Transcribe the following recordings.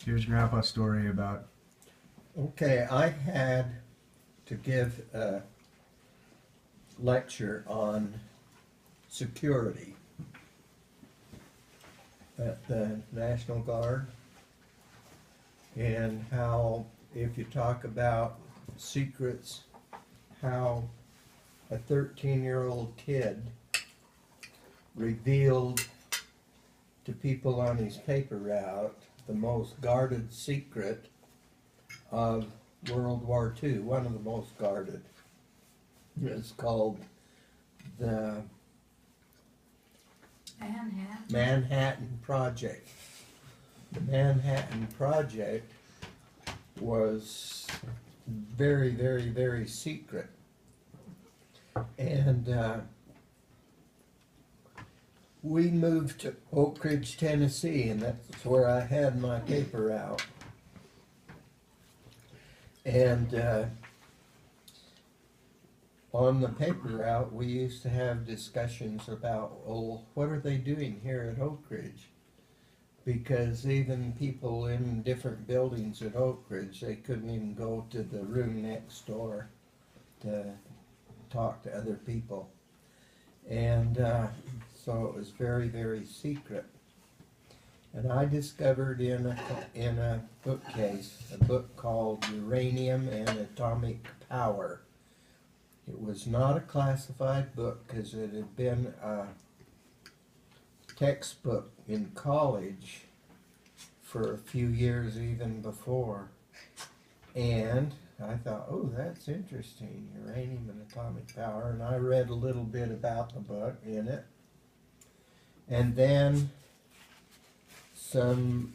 Here's Grandpa's story about. Okay, I had to give a lecture on security at the National Guard, and how, if you talk about secrets, how a 13-year-old kid revealed to people on his paper route the most guarded secret of World War II, one of the most guarded. It's called the Manhattan Project. The Manhattan Project was very, very, very secret. And we moved to Oak Ridge, Tennessee, and that's where I had my paper out. And on the paper route, we used to have discussions about, oh, what are they doing here at Oak Ridge? Because even people in different buildings at Oak Ridge, they couldn't even go to the room next door to talk to other people. And so it was very, very secret. And I discovered in a bookcase a book called Uranium and Atomic Power. It was not a classified book because it had been a textbook in college for a few years even before. And I thought, oh, that's interesting, uranium and atomic power. And I read a little bit about the book in it. And then some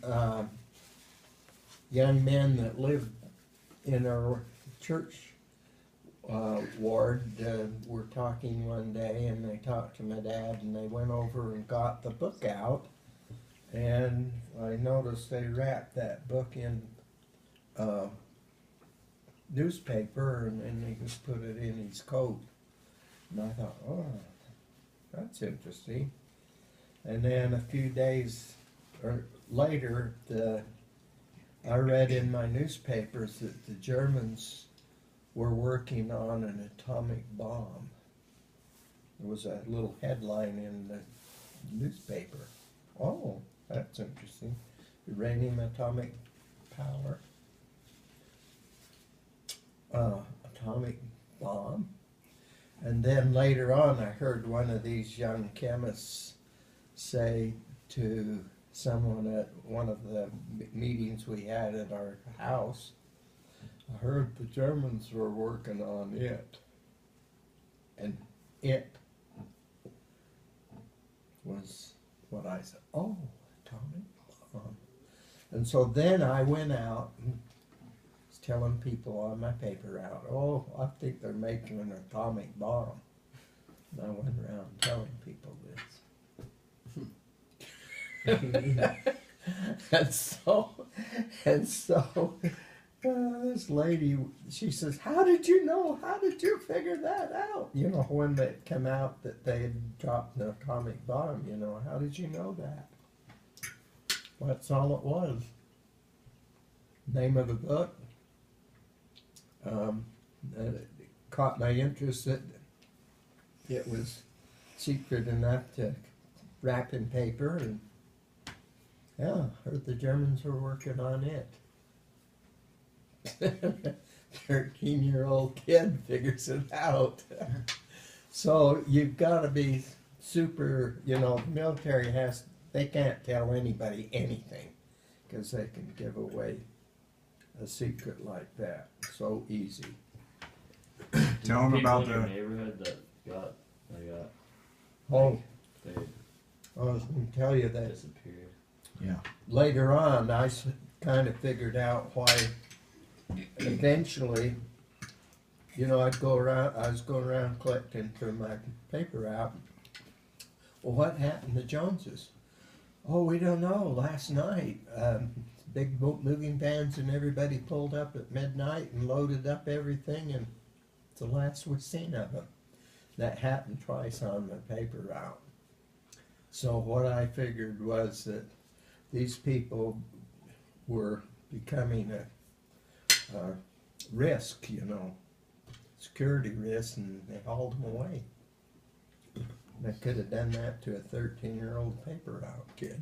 young men that lived in our church ward were talking one day, and they talked to my dad, and they went over and got the book out, and I noticed they wrapped that book in newspaper, and then he just put it in his coat. And I thought, oh, that's interesting. And then a few days later, I read in my newspapers that the Germans were working on an atomic bomb. There was a little headline in the newspaper. Oh, that's interesting. Uranium atomic power. Atomic bomb. And then later on, I heard one of these young chemists say to someone at one of the meetings we had at our house, I heard the Germans were working on it. And it was what I said, oh, atomic bomb. And so then I went out and was telling people on my paper route, oh, I think they're making an atomic bomb. And I went around telling people this. and so this lady, she says, how did you know? How did you figure that out? You know, when it came out that they had dropped an atomic bomb, you know, how did you know that? Well, that's all it was. Name of the book. It caught my interest that it was secret enough to wrap in paper, and yeah, heard the Germans were working on it. 13-year-old kid figures it out. So you've got to be super, you know, the military they can't tell anybody anything because they can give away a secret like that so easy. Tell them about in your the. neighborhood that got Oh, they I was going to tell you that disappeared. Yeah. later on I kind of figured out why eventually, you know, I was going around collecting for my paper out. Well, what happened to Joneses? Oh, we don't know. Last night, big moving vans and everybody pulled up at midnight and loaded up everything, and it's the last we've seen of them. That happened twice on the paper route. So what I figured was that these people were becoming a risk, security risk, and they hauled them away. They could have done that to a 13-year-old paper route kid.